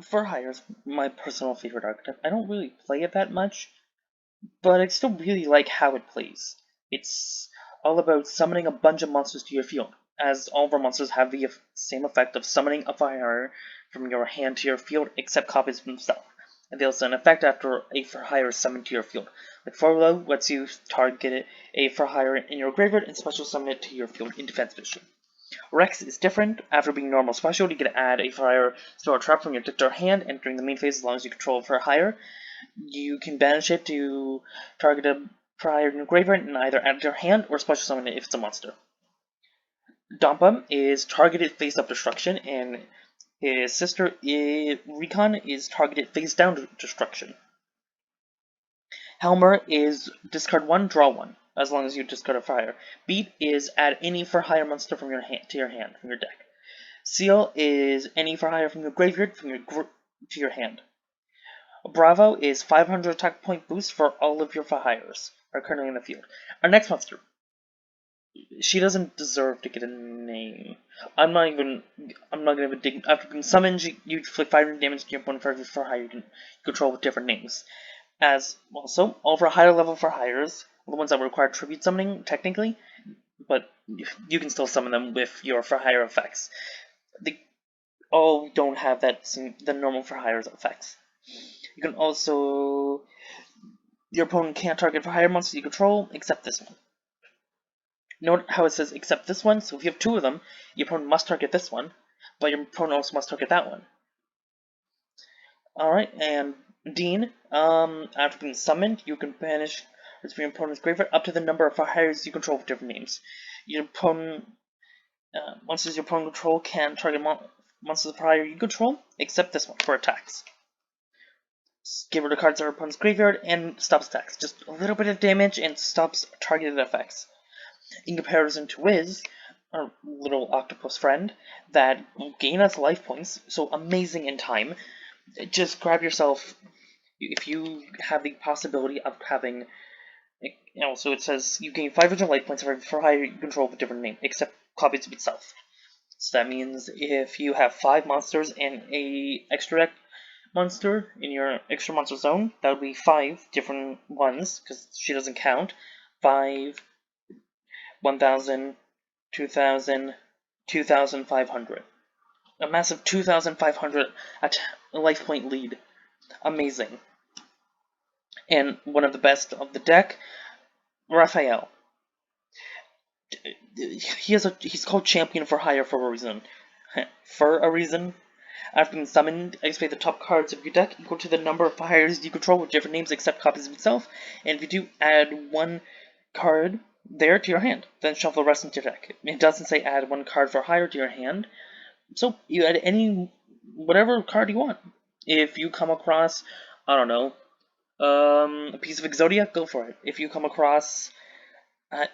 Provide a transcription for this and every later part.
For Hire is my personal favorite archetype. I don't really play it that much, but I still really like how it plays. It's all about summoning a bunch of monsters to your field, as all of our monsters have the same effect of summoning a Fire from your hand to your field, except copies of themselves. And they also an effect after a For Hire is summoned to your field. Like Forlow lets you target a For Hire in your graveyard and special summon it to your field in defense position. Rex is different. After being normal special, you can add a Fire spell or trap from your deck to your hand, and during the main phase, as long as you control it for higher, you can banish it to target a Fire in your graveyard and either add it to your hand or special summon it if it's a monster. Dampa is targeted face up destruction, and his sister Recon is targeted face down destruction. Helmer is discard 1, draw 1, as long as you discard a Fire. Beat is add any for higher monster from your hand to your hand from your deck. Seal is any for higher from your graveyard from your to your hand. Bravo is 500 attack point boost for all of your for hires are currently in the field. Our next monster. She doesn't deserve to get a name. I'm not gonna even dig. After being summoned, you inflict 500 damage to your opponent for every for hire you can control with different names. As also, all for higher level for hires, the ones that require tribute summoning technically, but you can still summon them with your for hire effects. They all don't have the normal for hires effects. You can also your opponent can't target for higher monsters you control except this one. Note how it says except this one, so if you have two of them, your opponent must target this one, but your opponent also must target that one. Alright, and Dean, after being summoned, you can banish your opponent's graveyard up to the number of hires you control with different names. Your opponent, monsters your opponent control can target monsters of higher you control, except this one for attacks. Get rid of cards in our opponent's graveyard and stops attacks. Just a little bit of damage and stops targeted effects. In comparison to Wiz, our little octopus friend, that will gain us life points, so amazing in time. Just grab yourself, if you have the possibility of having, so it says you gain 500 life points for higher you control with a different name, except copies of itself. So that means if you have 5 monsters and a extra deck monster in your extra monster zone, that would be 5 different ones, because she doesn't count. 5, 1,000, 2,000, 2,500. A massive 2,500 life point lead. Amazing. And one of the best of the deck, Raphael. He's called champion for hire for a reason. For a reason. After being summoned, activate the top cards of your deck equal to the number of hires you control with different names except copies of itself, and if you do, add 1 card there to your hand. Then shuffle the rest into your deck. It doesn't say add 1 card for hire to your hand, so you add whatever card you want. If you come across, I don't know, a piece of Exodia, go for it. If you come across, I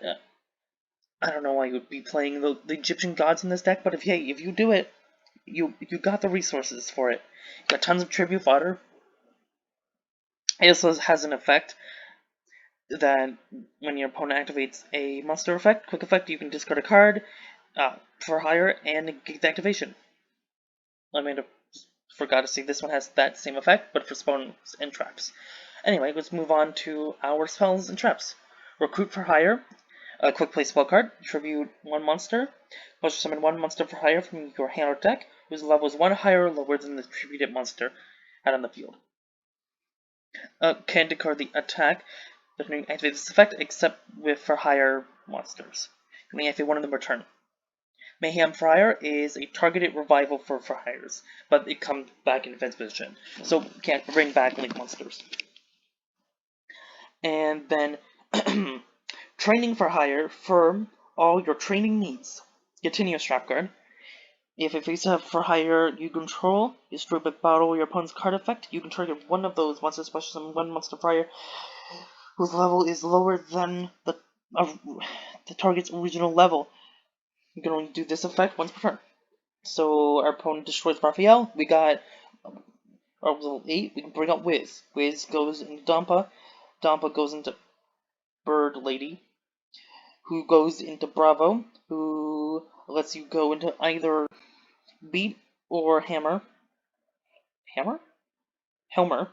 don't know why you would be playing the Egyptian gods in this deck, but if you do it, you got the resources for it. You got tons of tribute fodder. It also has an effect that when your opponent activates a monster effect, quick effect, you can discard a card for hire and get the activation. Forgot to say this one has that same effect, but for spawns and traps. Anyway, let's move on to our spells and traps. Recruit for hire. A quick play spell card. Tribute 1 monster. Special summon 1 monster for hire from your hand or deck, whose level is 1 higher or lower than the tributed monster out on the field. Can discard the attack. But can activate this effect except for higher monsters. You can activate one of them per turn. Mayhem Friar is a targeted revival for hires, but it comes back in defense position, so can't bring back link monsters. And then training for hire for all your training needs. Continuous trap card. If a face up for hire you control is destroyed by battle your opponent's card effect, you can target one of those monsters, special summon 1 monster friar whose level is lower than the target's original level. You can only do this effect once per turn. So our opponent destroys Raphael. We got our level 8. We can bring up Wiz. Wiz goes into Dampa. Dampa goes into Bird Lady, who goes into Bravo, who lets you go into either Beat or Hammer. Helmer,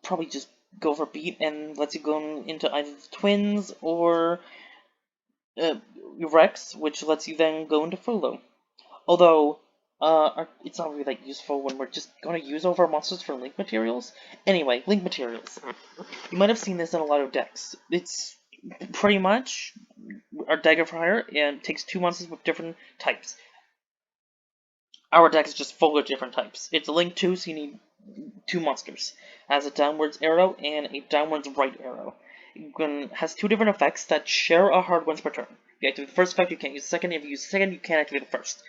probably just go for beat and lets you go into either the twins or Rex, which lets you then go into Frollo. Although, it's not really that useful when we're just going to use over monsters for link materials. Anyway, link materials. You might have seen this in a lot of decks. It's pretty much our Dagger for Hire and takes two monsters with different types. Our deck is just full of different types. It's a link 2, so you need two monsters. It has a downwards arrow and a downwards right arrow. It has two different effects that share a hard once per turn. If you activate the first effect, you can't use the second. If you use the second, you can't activate the first.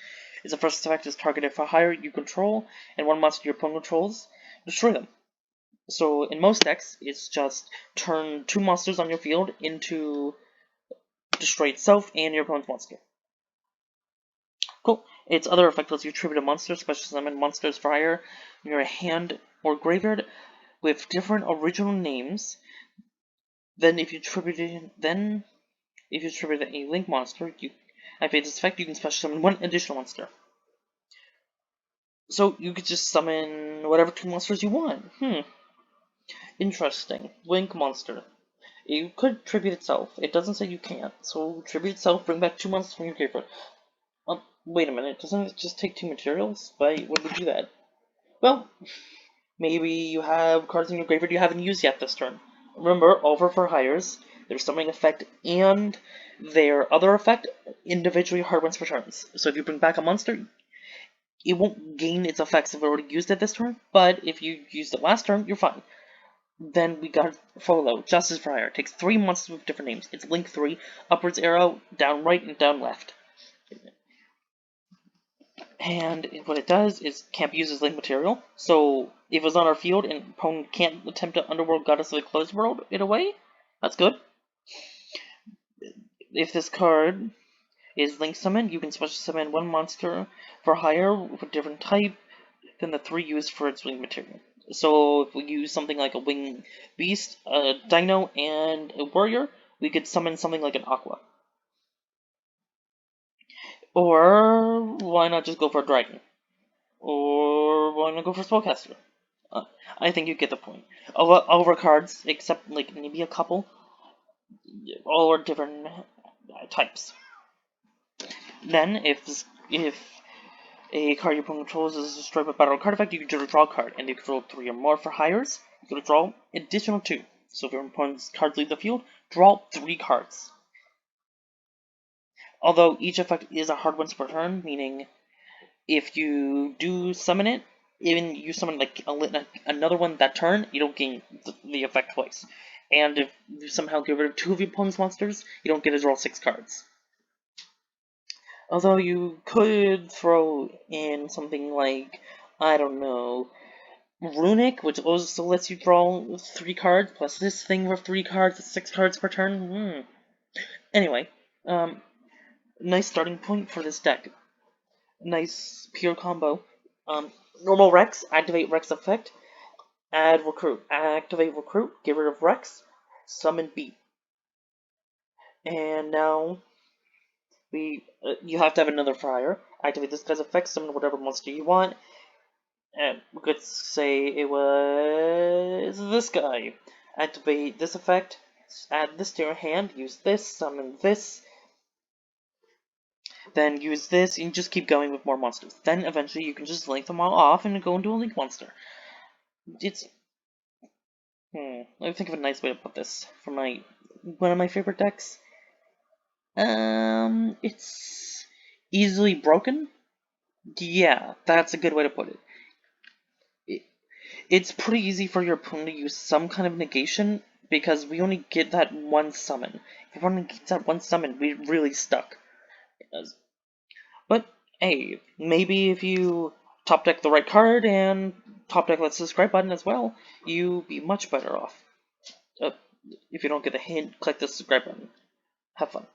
Its first effect is targeted for higher you control, and one monster your opponent controls, destroy them. So in most decks, it's just turn two monsters on your field into destroy itself and your opponent's monster. Cool. Its other effect lets you tribute a monster, special summon monsters for hire in your hand or graveyard with different original names. Then if you tribute a link monster, you activate this effect, you can special summon one additional monster. So you could just summon whatever two monsters you want. Interesting. Link monster. You could tribute itself. It doesn't say you can't. So tribute itself, bring back two monsters from your graveyard. Wait a minute, doesn't it just take two materials? Why would we do that? Well, maybe you have cards in your graveyard you haven't used yet this turn. Remember, over for hires, their summoning effect and their other effect individually hard once per turns. So if you bring back a monster, it won't gain its effects if it already used it this turn, but if you used it last turn, you're fine. Then we got Frollo, Justice for Hire. Takes three monsters with different names. It's Link 3, upwards arrow, down right, and down left. And what it does is can't be used as link material. So if it's on our field and opponent can't attempt to Underworld Goddess of the Closed World it away, that's good. If this card is link summoned, you can special summon one monster for hire with a different type than the three used for its link material. So if we use something like a winged beast, a dino, and a warrior, we could summon something like an aqua. Or why not just go for a dragon? Or why not go for spellcaster? I think you get the point. All of our cards, except like maybe a couple, all are different types. Then, if a card your opponent controls is destroyed by battle card effect, you can draw a card, and if you control 3 or more for hires, you can draw additional 2. So if your opponent's cards leave the field, draw 3 cards. Although each effect is a hard once per turn, meaning if you do summon it, even you summon like another one that turn, you don't gain the effect twice. And if you somehow get rid of 2 of your opponent's monsters, you don't get to draw 6 cards. Although you could throw in something like, I don't know, Runic, which also lets you draw 3 cards, plus this thing with 3 cards, 6 cards per turn. Anyway, nice starting point for this deck. Nice pure combo. Normal Rex, activate Rex effect, add Recruit. Activate Recruit, get rid of Rex, summon Beat. And now you have to have another Friar. Activate this guy's effect, summon whatever monster you want. And we could say it was this guy. Activate this effect, add this to your hand, use this, summon this, then use this, and just keep going with more monsters. Then eventually you can just link them all off and go into a link monster. It's let me think of a nice way to put this for one of my favorite decks. It's easily broken. Yeah, that's a good way to put it. It's pretty easy for your opponent to use some kind of negation because we only get that one summon. If everyone gets that one summon, we're really stuck. But hey, maybe if you top deck the right card and top deck the subscribe button as well, you'll be much better off. If you don't get the hint, click the subscribe button. Have fun.